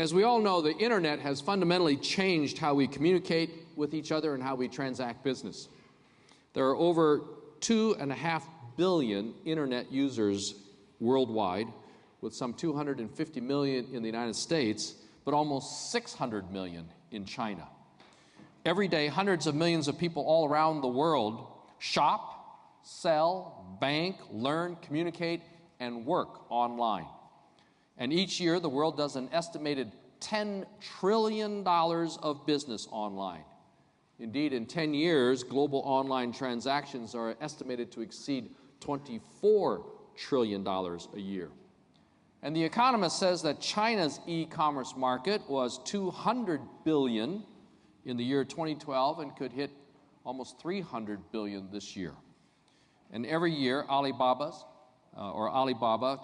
As we all know, the internet has fundamentally changed how we communicate with each other and how we transact business. There are over 2.5 billion internet users worldwide, with some 250 million in the United States, but almost 600 million in China. Every day, hundreds of millions of people all around the world shop, sell, bank, learn, communicate, and work online. And each year, the world does an estimated $10 trillion of business online. Indeed, in 10 years, global online transactions are estimated to exceed $24 trillion a year. And The Economist says that China's e-commerce market was $200 billion in the year 2012 and could hit almost $300 billion this year. And every year, Alibaba,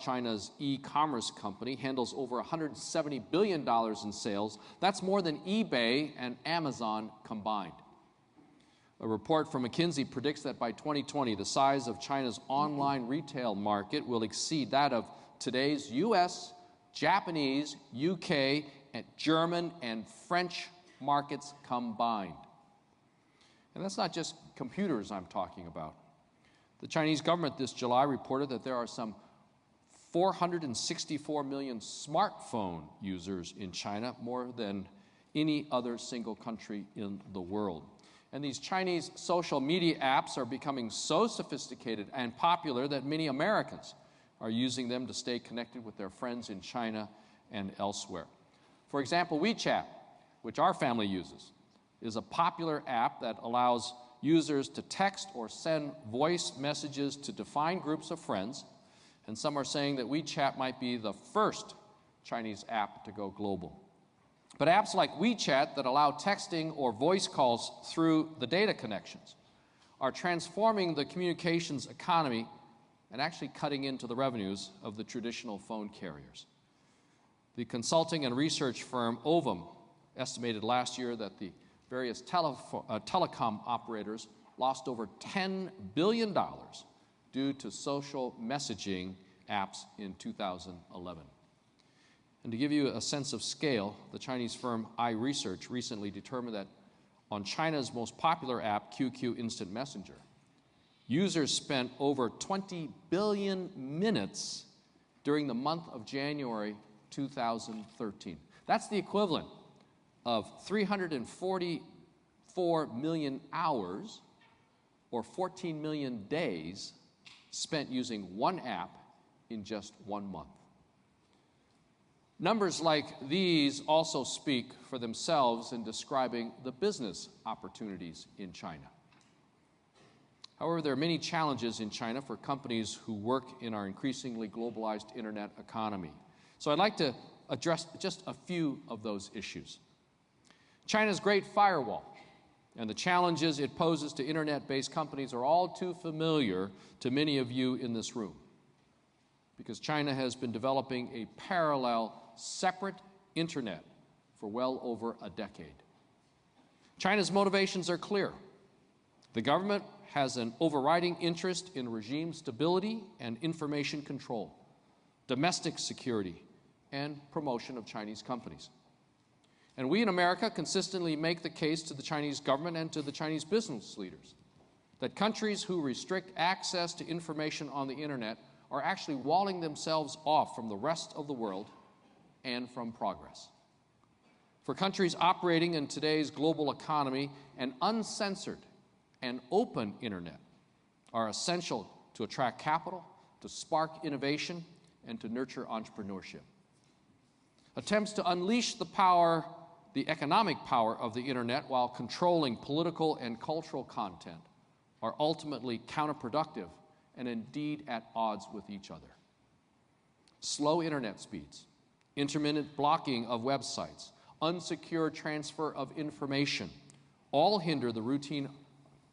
China's e-commerce company, handles over $170 billion in sales. That's more than eBay and Amazon combined. A report from McKinsey predicts that by 2020, the size of China's online retail market will exceed that of today's US, Japanese, UK, and German, and French markets combined. And that's not just computers I'm talking about. The Chinese government this July reported that there are some 464 million smartphone users in China, more than any other single country in the world. And these Chinese social media apps are becoming so sophisticated and popular that many Americans are using them to stay connected with their friends in China and elsewhere. For example, WeChat, which our family uses, is a popular app that allows users to text or send voice messages to defined groups of friends, and some are saying that WeChat might be the first Chinese app to go global. But apps like WeChat that allow texting or voice calls through the data connections are transforming the communications economy and actually cutting into the revenues of the traditional phone carriers. The consulting and research firm Ovum estimated last year that the various telecom operators lost over $10 billion due to social messaging apps in 2011. And to give you a sense of scale, the Chinese firm iResearch recently determined that on China's most popular app, QQ Instant Messenger, users spent over 20 billion minutes during the month of January 2013. That's the equivalent of 344 million hours or 14 million days spent using one app in just 1 month. Numbers like these also speak for themselves in describing the business opportunities in China. However, there are many challenges in China for companies who work in our increasingly globalized internet economy. So I'd like to address just a few of those issues. China's Great Firewall and the challenges it poses to internet-based companies are all too familiar to many of you in this room, because China has been developing a parallel, separate internet for well over a decade. China's motivations are clear. The government has an overriding interest in regime stability and information control, domestic security, and promotion of Chinese companies. And we in America consistently make the case to the Chinese government and to the Chinese business leaders that countries who restrict access to information on the internet are actually walling themselves off from the rest of the world and from progress. For countries operating in today's global economy, an uncensored and open internet are essential to attract capital, to spark innovation, and to nurture entrepreneurship. Attempts to unleash the economic power of the internet while controlling political and cultural content are ultimately counterproductive and indeed at odds with each other. Slow internet speeds, intermittent blocking of websites, unsecure transfer of information all hinder the routine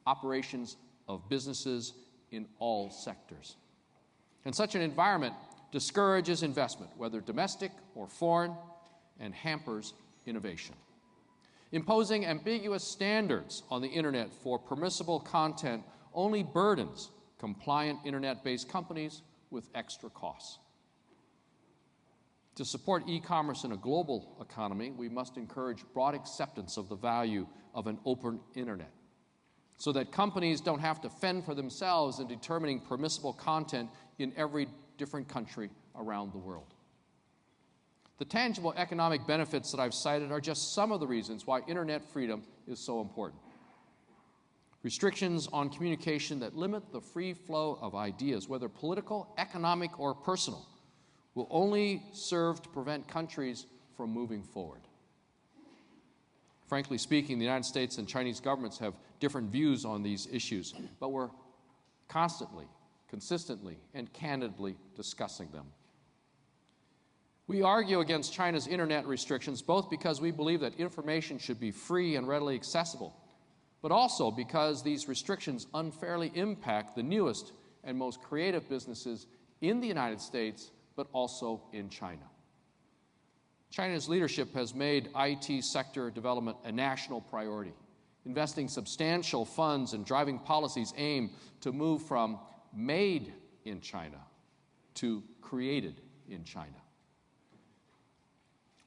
operations of businesses in all sectors. And such an environment discourages investment, whether domestic or foreign, and hampers innovation. Imposing ambiguous standards on the internet for permissible content only burdens compliant internet-based companies with extra costs. To support e-commerce in a global economy, we must encourage broad acceptance of the value of an open internet, so that companies don't have to fend for themselves in determining permissible content in every different country around the world. The tangible economic benefits that I've cited are just some of the reasons why internet freedom is so important. Restrictions on communication that limit the free flow of ideas, whether political, economic, or personal, will only serve to prevent countries from moving forward. Frankly speaking, the United States and Chinese governments have different views on these issues, but we're constantly, consistently, and candidly discussing them. We argue against China's internet restrictions both because we believe that information should be free and readily accessible, but also because these restrictions unfairly impact the newest and most creative businesses in the United States, but also in China. China's leadership has made IT sector development a national priority, investing substantial funds and driving policies aimed to move from made in China to created in China.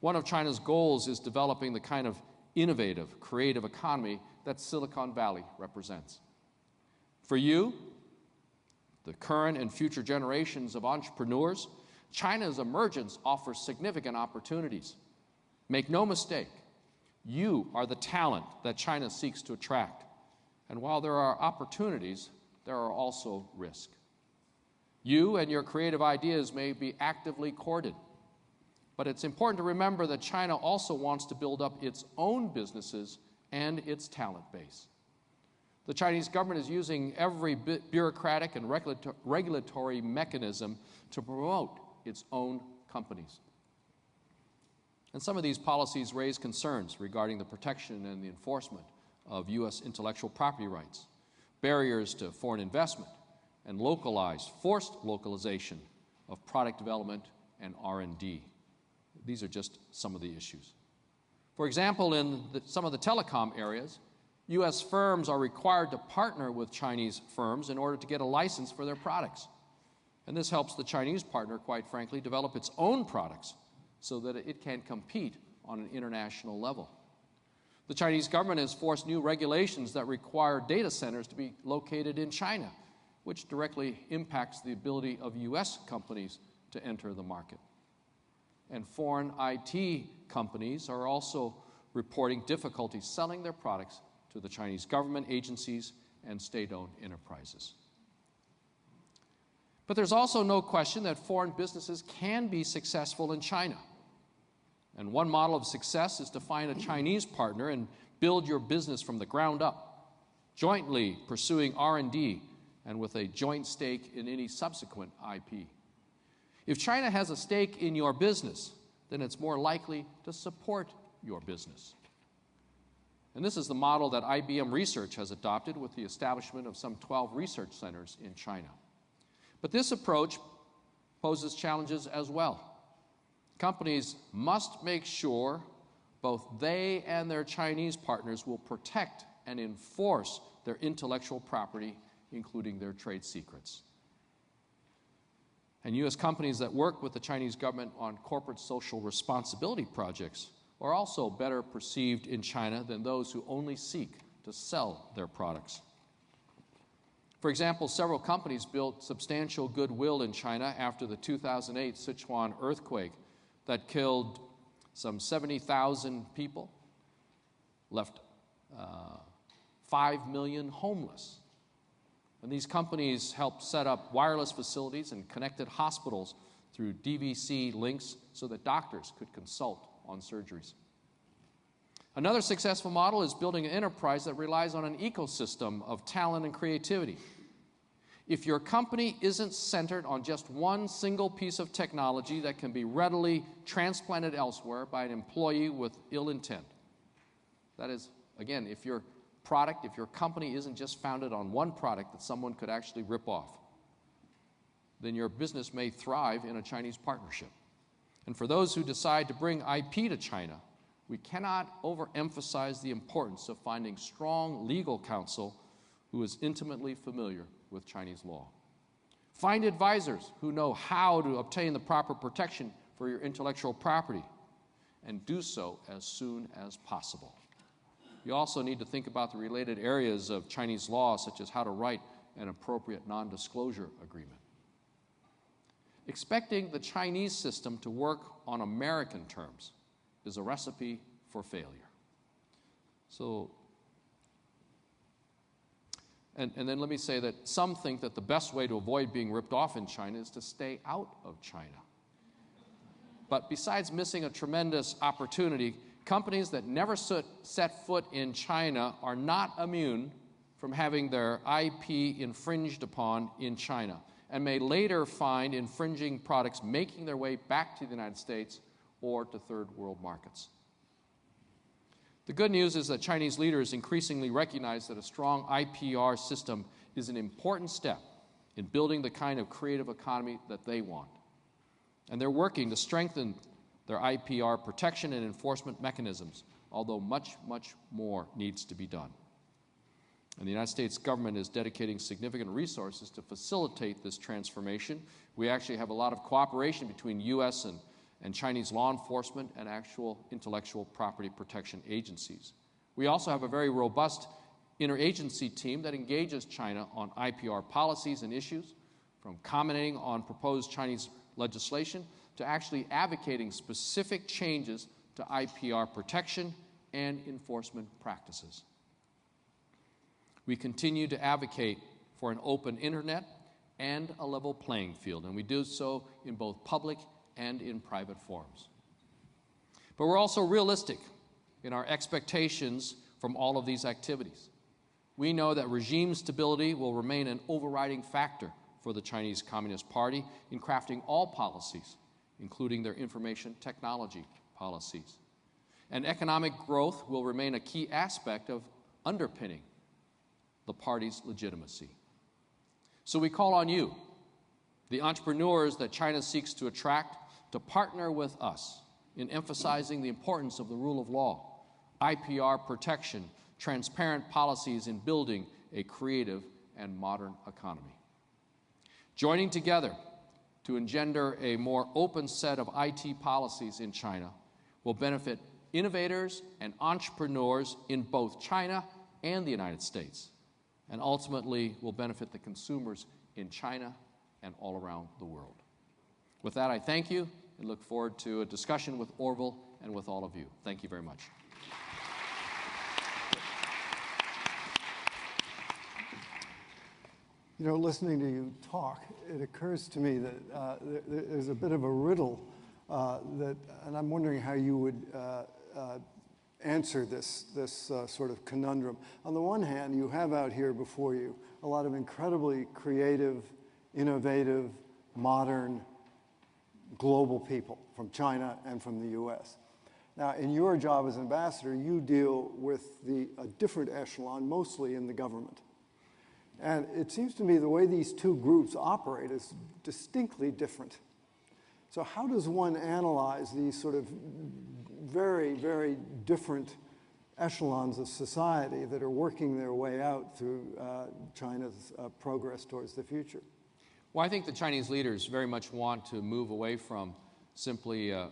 One of China's goals is developing the kind of innovative, creative economy that Silicon Valley represents. For you, the current and future generations of entrepreneurs, China's emergence offers significant opportunities. Make no mistake, you are the talent that China seeks to attract. And while there are opportunities, there are also risks. You and your creative ideas may be actively courted, but it's important to remember that China also wants to build up its own businesses and its talent base. The Chinese government is using every bureaucratic and regulatory mechanism to promote its own companies. And some of these policies raise concerns regarding the protection and the enforcement of U.S. intellectual property rights, barriers to foreign investment, and forced localization of product development and R&D. These are just some of the issues. For example, in some of the telecom areas, U.S. firms are required to partner with Chinese firms in order to get a license for their products. And this helps the Chinese partner, quite frankly, develop its own products so that it can compete on an international level. The Chinese government has forced new regulations that require data centers to be located in China, which directly impacts the ability of U.S. companies to enter the market. And foreign IT companies are also reporting difficulties selling their products to the Chinese government agencies and state-owned enterprises. But there's also no question that foreign businesses can be successful in China. And one model of success is to find a Chinese partner and build your business from the ground up, jointly pursuing R&D and with a joint stake in any subsequent IP. If China has a stake in your business, then it's more likely to support your business. And this is the model that IBM Research has adopted with the establishment of some 12 research centers in China. But this approach poses challenges as well. Companies must make sure both they and their Chinese partners will protect and enforce their intellectual property, including their trade secrets. And U.S. companies that work with the Chinese government on corporate social responsibility projects are also better perceived in China than those who only seek to sell their products. For example, several companies built substantial goodwill in China after the 2008 Sichuan earthquake that killed some 70,000 people, left 5 million homeless. And these companies helped set up wireless facilities and connected hospitals through DVC links so that doctors could consult on surgeries. Another successful model is building an enterprise that relies on an ecosystem of talent and creativity. If your company isn't centered on just one single piece of technology that can be readily transplanted elsewhere by an employee with ill intent, that is, again, if your company isn't just founded on one product that someone could actually rip off, then your business may thrive in a Chinese partnership. And for those who decide to bring IP to China, we cannot overemphasize the importance of finding strong legal counsel who is intimately familiar with Chinese law. Find advisors who know how to obtain the proper protection for your intellectual property, and do so as soon as possible. You also need to think about the related areas of Chinese law, such as how to write an appropriate non-disclosure agreement. Expecting the Chinese system to work on American terms is a recipe for failure. And then let me say that some think that the best way to avoid being ripped off in China is to stay out of China. But besides missing a tremendous opportunity, companies that never set foot in China are not immune from having their IP infringed upon in China, and may later find infringing products making their way back to the United States or to third world markets. The good news is that Chinese leaders increasingly recognize that a strong IPR system is an important step in building the kind of creative economy that they want. And they're working to strengthen their IPR protection and enforcement mechanisms, although much, much more needs to be done. And the United States government is dedicating significant resources to facilitate this transformation. We actually have a lot of cooperation between U.S. and Chinese law enforcement and actual intellectual property protection agencies. We also have a very robust interagency team that engages China on IPR policies and issues, from commenting on proposed Chinese legislation to actually advocating specific changes to IPR protection and enforcement practices. We continue to advocate for an open internet and a level playing field, and we do so in both public and in private forums. But we're also realistic in our expectations from all of these activities. We know that regime stability will remain an overriding factor for the Chinese Communist Party in crafting all policies, including their information technology policies. And economic growth will remain a key aspect of underpinning the party's legitimacy. So we call on you, the entrepreneurs that China seeks to attract, to partner with us in emphasizing the importance of the rule of law, IPR protection, transparent policies in building a creative and modern economy. Joining together to engender a more open set of IT policies in China will benefit innovators and entrepreneurs in both China and the United States, and ultimately will benefit the consumers in China and all around the world. With that, I thank you and look forward to a discussion with Orville and with all of you. Thank you very much. You know, listening to you talk, it occurs to me that there's a bit of a riddle and I'm wondering how you would answer this sort of conundrum. On the one hand, you have out here before you a lot of incredibly creative, innovative, modern, global people from China and from the US. Now, in your job as ambassador, you deal with a different echelon, mostly in the government. And it seems to me the way these two groups operate is distinctly different. So how does one analyze these sort of very, very different echelons of society that are working their way out through China's progress towards the future? Well, I think the Chinese leaders very much want to move away from simply an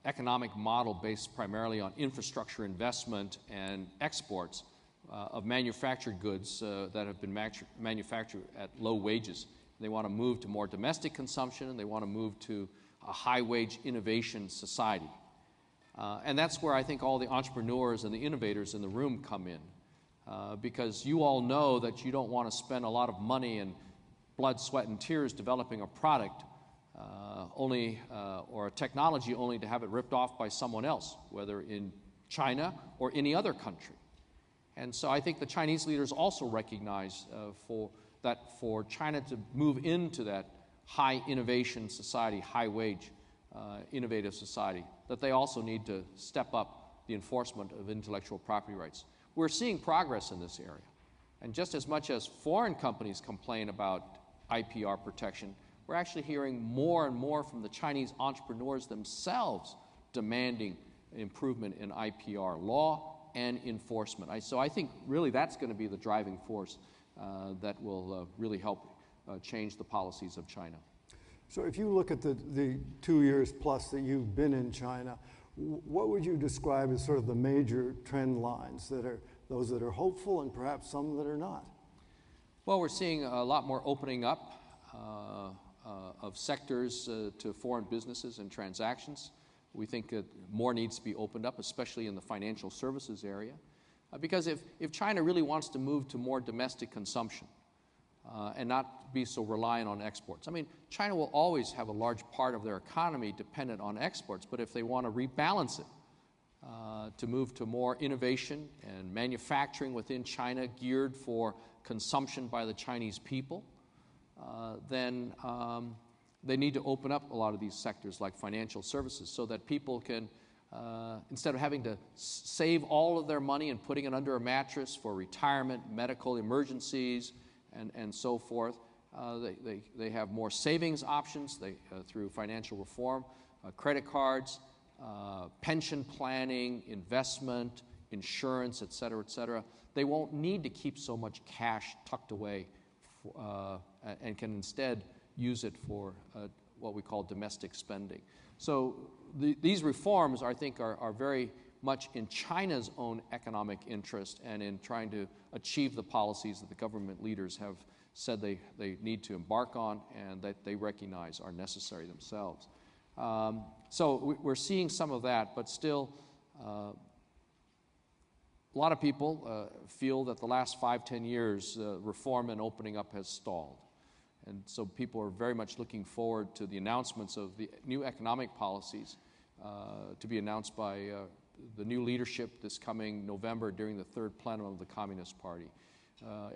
economic model based primarily on infrastructure investment and exports of manufactured goods that have been manufactured at low wages. They want to move to more domestic consumption, and they want to move to a high-wage innovation society. And that's where I think all the entrepreneurs and the innovators in the room come in, because you all know that you don't want to spend a lot of money and blood, sweat, and tears developing a product or a technology only to have it ripped off by someone else, whether in China or any other country. And so I think the Chinese leaders also recognize for China to move into that high innovation society, high wage innovative society, that they also need to step up the enforcement of intellectual property rights. We're seeing progress in this area. And just as much as foreign companies complain about IPR protection, we're actually hearing more and more from the Chinese entrepreneurs themselves demanding improvement in IPR law and enforcement. So I think really that's going to be the driving force that will really help change the policies of China. So if you look at the 2 years plus that you've been in China, what would you describe as sort of the major trend lines that are those that are hopeful and perhaps some that are not? Well, we're seeing a lot more opening up of sectors to foreign businesses and transactions. We think that more needs to be opened up, especially in the financial services area. Because if China really wants to move to more domestic consumption and not be so reliant on exports. I mean, China will always have a large part of their economy dependent on exports, but if they want to rebalance it to move to more innovation and manufacturing within China geared for consumption by the Chinese people, then they need to open up a lot of these sectors like financial services so that people can, instead of having to save all of their money and putting it under a mattress for retirement, medical emergencies, and so forth, they have more savings options through financial reform, credit cards, pension planning, investment, insurance, et cetera, et cetera. They won't need to keep so much cash tucked away and can instead use it for what we call domestic spending. So these reforms, I think, are very much in China's own economic interest and in trying to achieve the policies that the government leaders have said they need to embark on and that they recognize are necessary themselves. So we're seeing some of that, but still a lot of people feel that the last 5-10 years reform and opening up has stalled. And so people are very much looking forward to the announcements of the new economic policies to be announced by the new leadership this coming November during the third plenum of the Communist Party.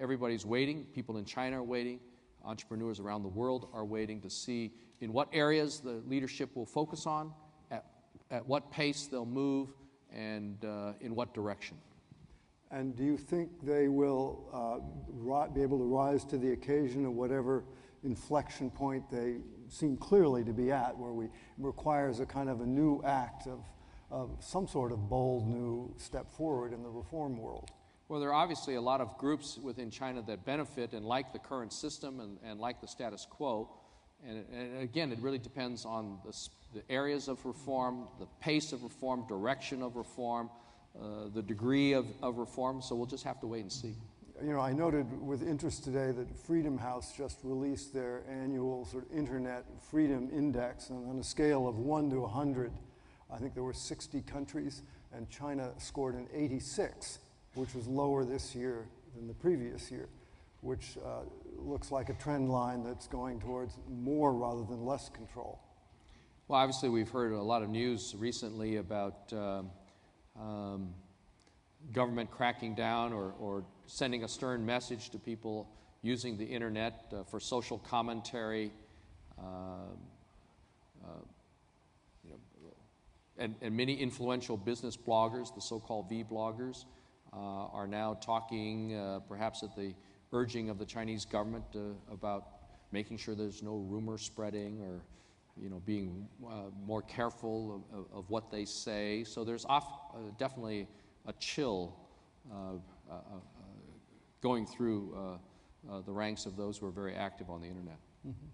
Everybody's waiting. People in China are waiting. Entrepreneurs around the world are waiting to see in what areas the leadership will focus on, at what pace they'll move, and in what direction. And do you think they will be able to rise to the occasion of whatever inflection point they seem clearly to be at, where it requires a kind of a new act of some sort of bold new step forward in the reform world? Well, there are obviously a lot of groups within China that benefit and like the current system and like the status quo. And again, it really depends on the areas of reform, the pace of reform, direction of reform, the degree of reform. So we'll just have to wait and see. You know, I noted with interest today that Freedom House just released their annual sort of Internet Freedom Index, and on a scale of 1 to 100, I think there were 60 countries, and China scored an 86, which was lower this year than the previous year, which looks like a trend line that's going towards more rather than less control. Well, obviously we've heard a lot of news recently about government cracking down or sending a stern message to people using the internet for social commentary, and many influential business bloggers, the so-called V-bloggers, are now talking, perhaps at the urging of the Chinese government, about making sure there's no rumor spreading or, being more careful of what they say. So there's definitely a chill going through the ranks of those who are very active on the internet. Mm-hmm.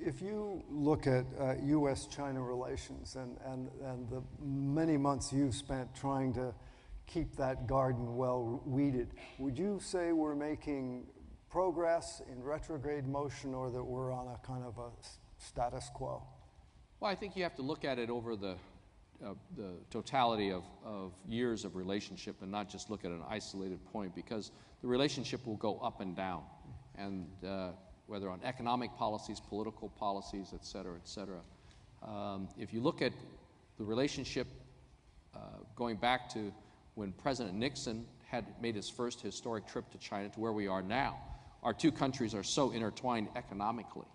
If you look at U.S.-China relations and the many months you've spent trying to keep that garden well weeded, would you say we're making progress in retrograde motion, or that we're on a kind of a status quo? Well, I think you have to look at it over the totality of years of relationship and not just look at an isolated point, because the relationship will go up and down, and whether on economic policies, political policies, et cetera, et cetera. If you look at the relationship going back to when President Nixon had made his first historic trip to China to where we are now, our two countries are so intertwined economically.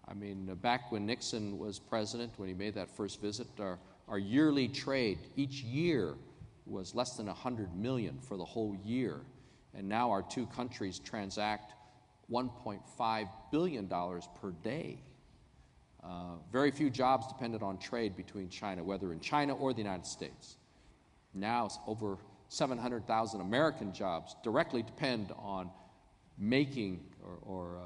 I mean, back when Nixon was president, when he made that first visit, our yearly trade each year was less than 100 million for the whole year. And now our two countries transact $1.5 billion per day. Very few jobs depended on trade between China, whether in China or the United States. Now over 700,000 American jobs directly depend on making or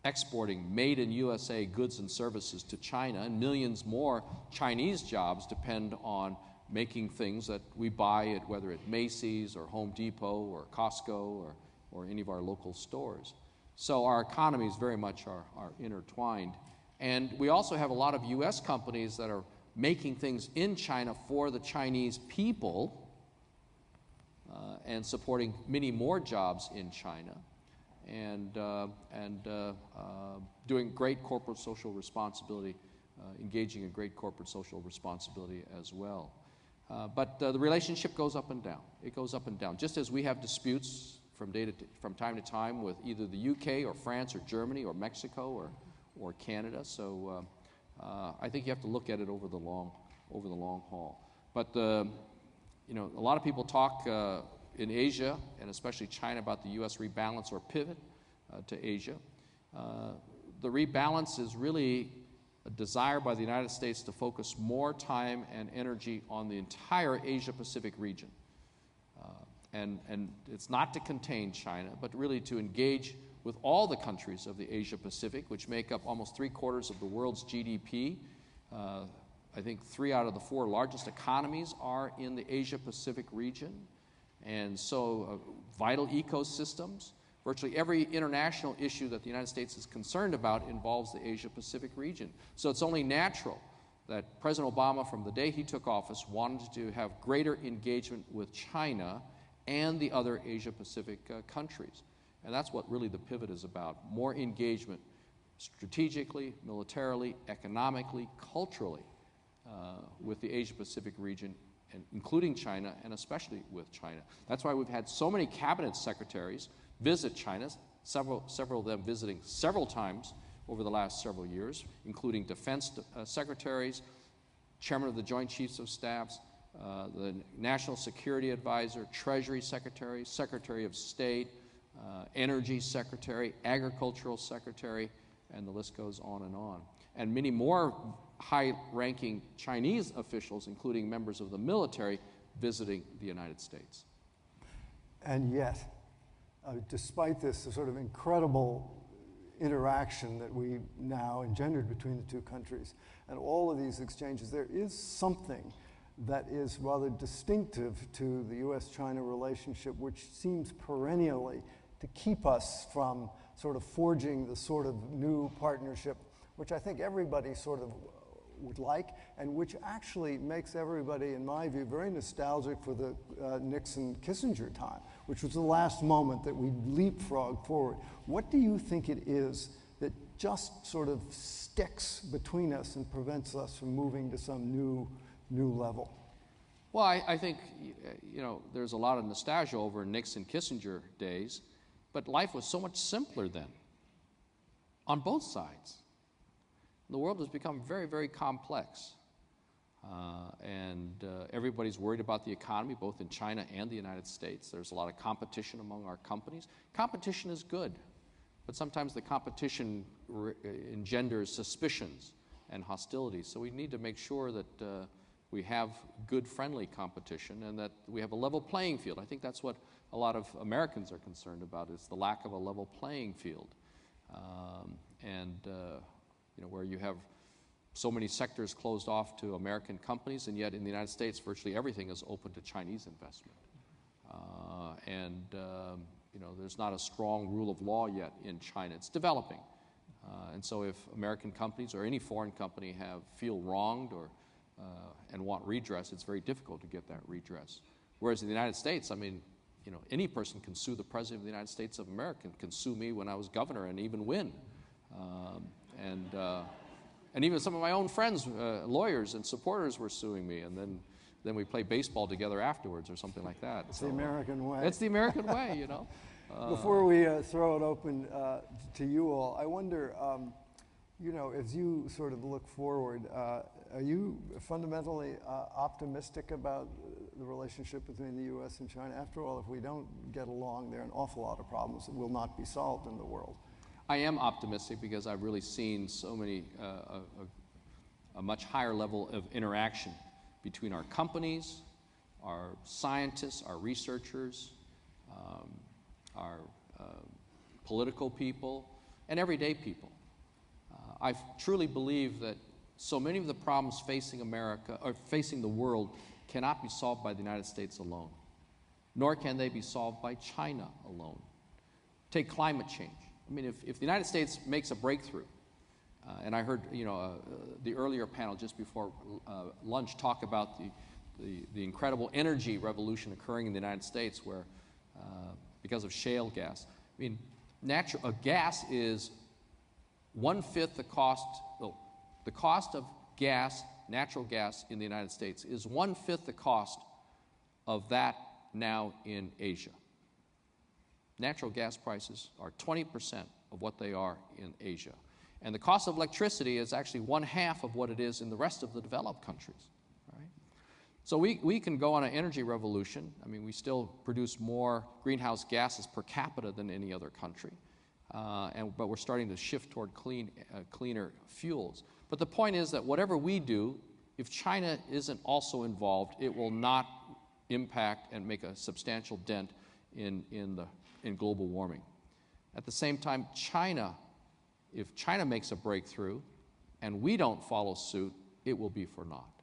exporting made-in-USA goods and services to China, and millions more Chinese jobs depend on making things that we buy at whether at Macy's or Home Depot or Costco or any of our local stores. So our economies very much are intertwined. And we also have a lot of U.S. companies that are making things in China for the Chinese people and supporting many more jobs in China and doing great corporate social responsibility, engaging in great corporate social responsibility as well. But the relationship goes up and down. It goes up and down. Just as we have disputes from time to time with either the UK or France or Germany or Mexico or Canada. So I think you have to look at it over the long haul. But a lot of people talk in Asia and especially China about the U.S. rebalance or pivot to Asia. The rebalance is really a desire by the United States to focus more time and energy on the entire Asia-Pacific region. And it's not to contain China, but really to engage with all the countries of the Asia-Pacific, which make up almost 3/4 of the world's GDP. I think 3 out of the 4 largest economies are in the Asia-Pacific region. And so vital ecosystems. Virtually every international issue that the United States is concerned about involves the Asia-Pacific region. So it's only natural that President Obama, from the day he took office, wanted to have greater engagement with China and the other Asia-Pacific countries. And that's what really the pivot is about, more engagement strategically, militarily, economically, culturally with the Asia-Pacific region, and including China, and especially with China. That's why we've had so many cabinet secretaries visit China, several of them visiting several times over the last several years, including defense secretaries, chairman of the Joint Chiefs of Staffs, the National Security Advisor, Treasury Secretary, Secretary of State, Energy Secretary, Agricultural Secretary, and the list goes on. And many more high-ranking Chinese officials, including members of the military, visiting the United States. And yet, despite this sort of incredible interaction that we now engendered between the two countries and all of these exchanges, there is something that is rather distinctive to the U.S.-China relationship, which seems perennially to keep us from sort of forging the sort of new partnership, which I think everybody sort of would like, and which actually makes everybody, in my view, very nostalgic for the Nixon-Kissinger time, which was the last moment that we leapfrogged forward. What do you think it is that just sort of sticks between us and prevents us from moving to some new level? Well, I think, there's a lot of nostalgia over Nixon-Kissinger days, but life was so much simpler then, on both sides. The world has become very, very complex, and everybody's worried about the economy, both in China and the United States. There's a lot of competition among our companies. Competition is good, but sometimes the competition engenders suspicions and hostilities. So we need to make sure that we have good, friendly competition and that we have a level playing field. I think that's what a lot of Americans are concerned about, is the lack of a level playing field. Where you have so many sectors closed off to American companies, and yet in the United States, virtually everything is open to Chinese investment. There's not a strong rule of law yet in China. It's developing. And so if American companies or any foreign company feel wronged and want redress, it's very difficult to get that redress. Whereas in the United States, any person can sue the President of the United States of America, can sue me when I was governor and even win. And even some of my own friends, lawyers and supporters, were suing me, and then we play baseball together afterwards or something like that. It's the American way. It's the American way, Before we throw it open to you all, I wonder, as you sort of look forward, are you fundamentally optimistic about the relationship between the U.S. and China? After all, if we don't get along, there are an awful lot of problems that will not be solved in the world. I am optimistic because I've really seen so many, a much higher level of interaction between our companies, our scientists, our researchers, our political people, and everyday people. I truly believe that so many of the problems facing America, or facing the world, cannot be solved by the United States alone, nor can they be solved by China alone. Take climate change. I mean, if the United States makes a breakthrough, and I heard, the earlier panel just before lunch talk about the incredible energy revolution occurring in the United States, where because of shale gas. I mean, gas is 1/5 the cost. The cost of gas, natural gas in the United States, is 1/5 the cost of that now in Asia. Natural gas prices are 20% of what they are in Asia. And the cost of electricity is actually 1/2 of what it is in the rest of the developed countries. Right? So we can go on an energy revolution. I mean, we still produce more greenhouse gases per capita than any other country. But we're starting to shift toward cleaner fuels. But the point is that whatever we do, if China isn't also involved, it will not impact and make a substantial dent in global warming. At the same time, if China makes a breakthrough and we don't follow suit, it will be for naught.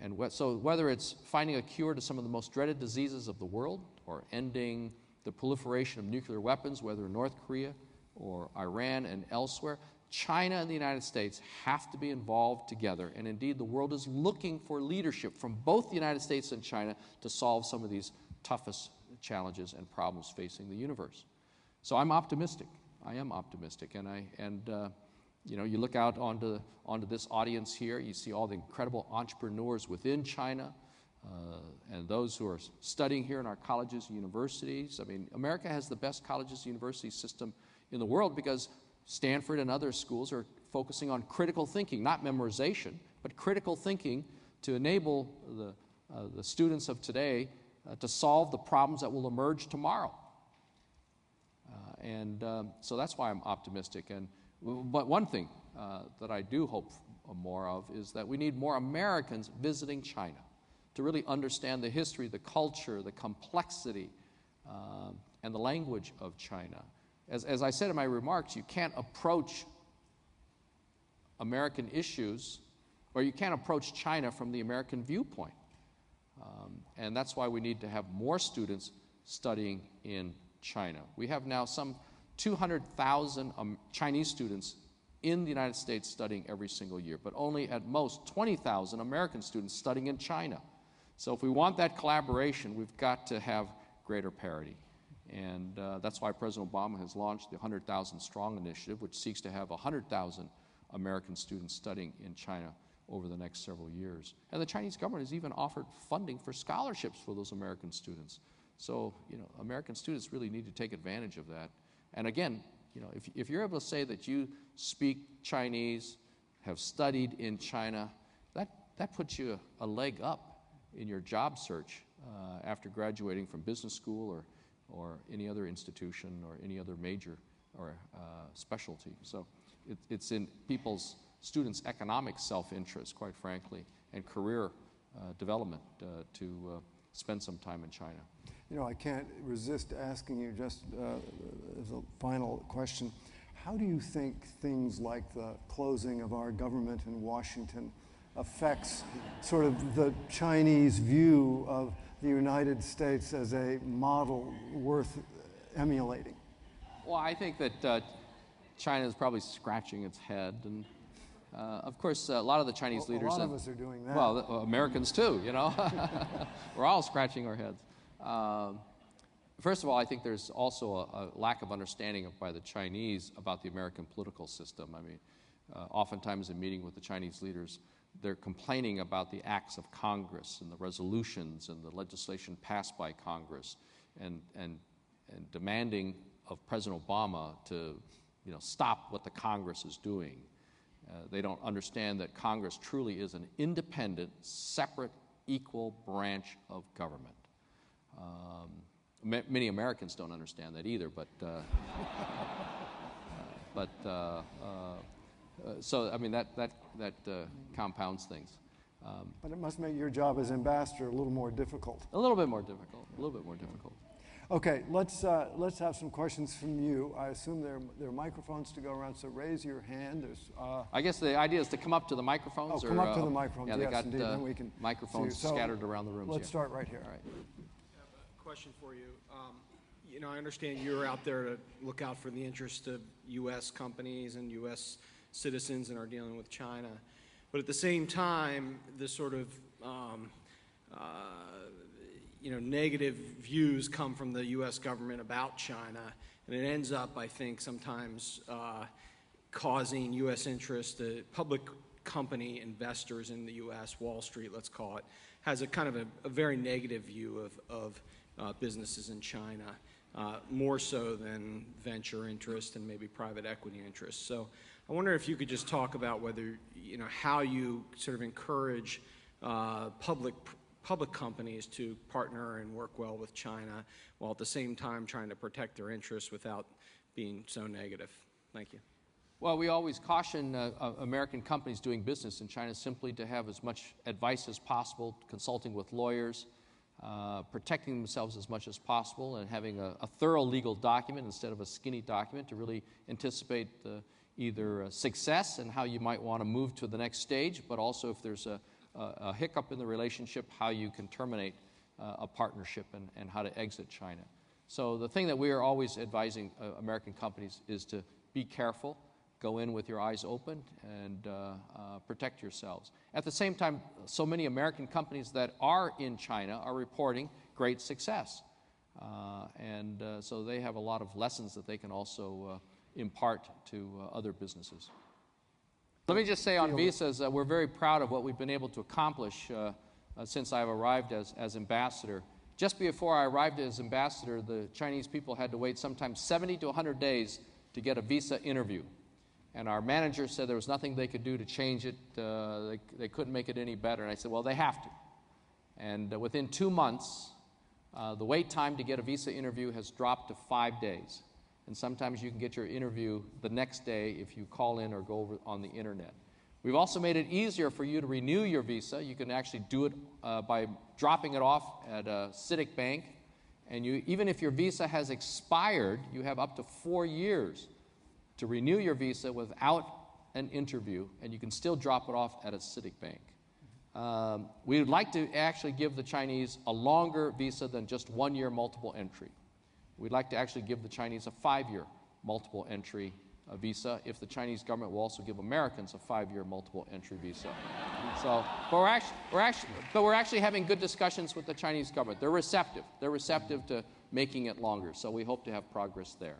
And so whether it's finding a cure to some of the most dreaded diseases of the world, or ending the proliferation of nuclear weapons, whether in North Korea or Iran and elsewhere, China and the United States have to be involved together. And indeed, the world is looking for leadership from both the United States and China to solve some of these toughest challenges and problems facing the universe. So I'm optimistic. I am optimistic. You look out onto this audience here, you see all the incredible entrepreneurs within China, and those who are studying here in our colleges and universities. I mean, America has the best colleges and university system in the world because Stanford and other schools are focusing on critical thinking, not memorization, but critical thinking to enable the students of today to solve the problems that will emerge tomorrow. So that's why I'm optimistic. But one thing that I do hope more of is that we need more Americans visiting China to really understand the history, the culture, the complexity, and the language of China. As I said in my remarks, you can't approach American issues, or you can't approach China from the American viewpoint. And that's why we need to have more students studying in China. We have now some 200,000 Chinese students in the United States studying every single year, but only at most 20,000 American students studying in China. So if we want that collaboration, we've got to have greater parity. And that's why President Obama has launched the 100,000 Strong Initiative, which seeks to have 100,000 American students studying in China over the next several years. And the Chinese government has even offered funding for scholarships for those American students. So, American students really need to take advantage of that. And again, if you're able to say that you speak Chinese, have studied in China, that puts you a leg up in your job search after graduating from business school or any other institution or any other major or specialty. So it's in students' economic self-interest, quite frankly, and career development to spend some time in China. I can't resist asking you just as a final question, how do you think things like the closing of our government in Washington affects sort of the Chinese view of the United States as a model worth emulating? Well, I think that China is probably scratching its head, and of course, a lot of the Chinese leaders... A lot of us are doing that. Well, Americans too, We're all scratching our heads. First of all, I think there's also a lack of understanding by the Chinese about the American political system. I mean, oftentimes in meeting with the Chinese leaders, they're complaining about the acts of Congress and the resolutions and the legislation passed by Congress and demanding of President Obama to stop what the Congress is doing. They don't understand that Congress truly is an independent, separate, equal branch of government. Many Americans don't understand that either, so I mean that compounds things. But it must make your job as ambassador a little more difficult. A little bit more difficult. Okay, let's have some questions from you. I assume there are microphones to go around, so raise your hand. There's, I guess the idea is to come up to the microphones. Oh, come up to the microphones, yeah, they yes, got indeed, then we can microphones see you. So scattered around the rooms. Let's start right here. All right. I have a question for you. You know, I understand you're out there to look out for the interest of U.S. companies and U.S. citizens and are dealing with China. But at the same time, this sort of you know, negative views come from the U.S. government about China, and it ends up, I think, sometimes causing U.S. interest. Public company investors in the U.S., Wall Street, let's call it, has a kind of a very negative view of businesses in China, more so than venture interest and maybe private equity interest. So I wonder if you could just talk about whether, you know, how you sort of encourage public companies to partner and work well with China, while at the same time trying to protect their interests without being so negative. Thank you. Well, we always caution American companies doing business in China simply to have as much advice as possible, consulting with lawyers, protecting themselves as much as possible, and having a thorough legal document instead of a skinny document to really anticipate either success and how you might want to move to the next stage, but also if there's a hiccup in the relationship, how you can terminate a partnership and how to exit China. So the thing that we are always advising American companies is to be careful, go in with your eyes open, and protect yourselves. At the same time, so many American companies that are in China are reporting great success. So they have a lot of lessons that they can also impart to other businesses. Let me just say on visas, we're very proud of what we've been able to accomplish since I've arrived as ambassador. Just before I arrived as ambassador, the Chinese people had to wait sometimes 70 to 100 days to get a visa interview. And our manager said there was nothing they could do to change it. They couldn't make it any better. And I said, well, they have to. And within 2 months, the wait time to get a visa interview has dropped to 5 days. And sometimes you can get your interview the next day if you call in or go over on the internet. We've also made it easier for you to renew your visa. You can actually do it by dropping it off at a CITIC bank. And even if your visa has expired, you have up to 4 years to renew your visa without an interview, and you can still drop it off at a CITIC bank. We would like to actually give the Chinese a longer visa than just 1 year multiple entry. We'd like to actually give the Chinese a 5-year multiple entry visa if the Chinese government will also give Americans a 5-year multiple entry visa. So, but we're actually having good discussions with the Chinese government. They're receptive. They're receptive to making it longer, so we hope to have progress there.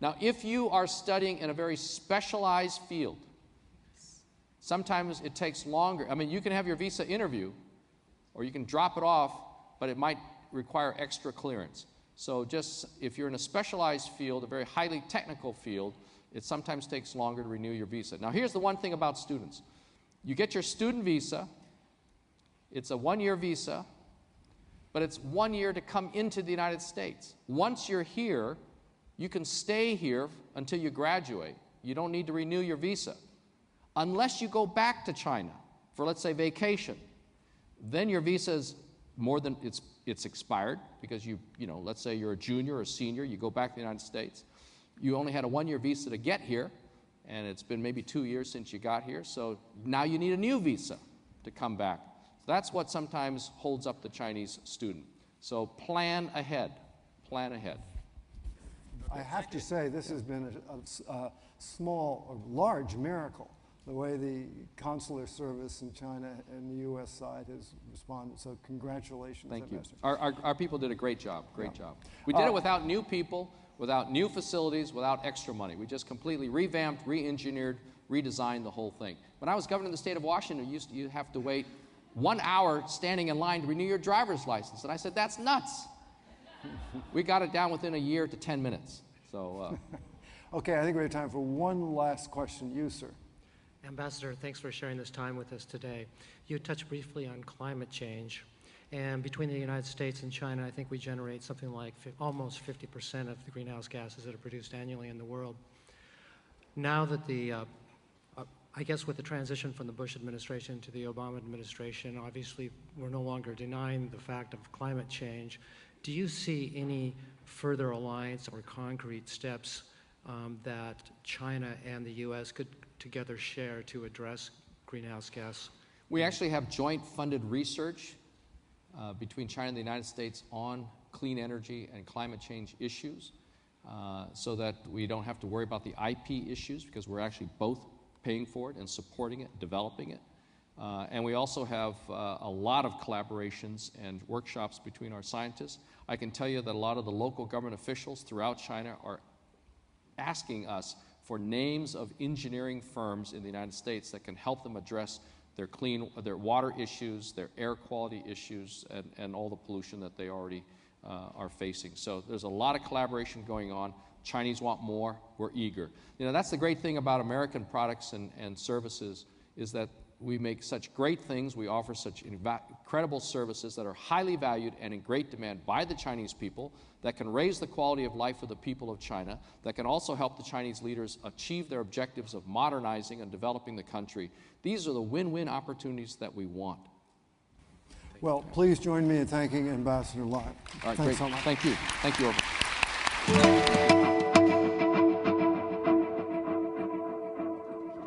Now, if you are studying in a very specialized field, sometimes it takes longer. I mean, you can have your visa interview, or you can drop it off, but it might require extra clearance. So just if you're in a specialized field, a very highly technical field, it sometimes takes longer to renew your visa. Now, here's the one thing about students. You get your student visa. It's a 1-year visa, but it's 1 year to come into the United States. Once you're here, you can stay here until you graduate. You don't need to renew your visa. Unless you go back to China for, let's say, vacation. Then your visa is more than, it's expired because you know, let's say you're a junior or a senior, you go back to the United States. You only had a 1-year visa to get here, and it's been maybe 2 years since you got here, so now you need a new visa to come back. So that's what sometimes holds up the Chinese student. So plan ahead. Plan ahead. I have to say, this has been a small or large miracle, the way the consular service in China and the U.S. side has responded. So congratulations. Thank you. Our people did a great job, great job. We did it without new people, without new facilities, without extra money. We just completely revamped, re-engineered, redesigned the whole thing. When I was governor of the state of Washington, you have to wait 1 hour standing in line to renew your driver's license. And I said, that's nuts. We got it down within a year to 10 minutes. So, okay, I think we have time for one last question. You, sir. Ambassador, thanks for sharing this time with us today. You touched briefly on climate change. And between the United States and China, I think we generate something like almost 50% of the greenhouse gases that are produced annually in the world. Now that I guess with the transition from the Bush administration to the Obama administration, obviously we're no longer denying the fact of climate change. Do you see any further alliance or concrete steps that China and the U.S. could together share to address greenhouse gas? We actually have joint funded research between China and the United States on clean energy and climate change issues, so that we don't have to worry about the IP issues, because we're actually both paying for it and supporting it, developing it. And we also have a lot of collaborations and workshops between our scientists. I can tell you that a lot of the local government officials throughout China are asking us for names of engineering firms in the United States that can help them address their water issues, their air quality issues, and all the pollution that they already are facing. So there's a lot of collaboration going on. Chinese want more. We're eager. You know, that's the great thing about American products and services, is that we make such great things. We offer such incredible services that are highly valued and in great demand by the Chinese people, that can raise the quality of life for the people of China, that can also help the Chinese leaders achieve their objectives of modernizing and developing the country. These are the win-win opportunities that we want. Well, please join me in thanking Ambassador Locke. All right, Thanks great. so much. Thank you. Thank you, Orville.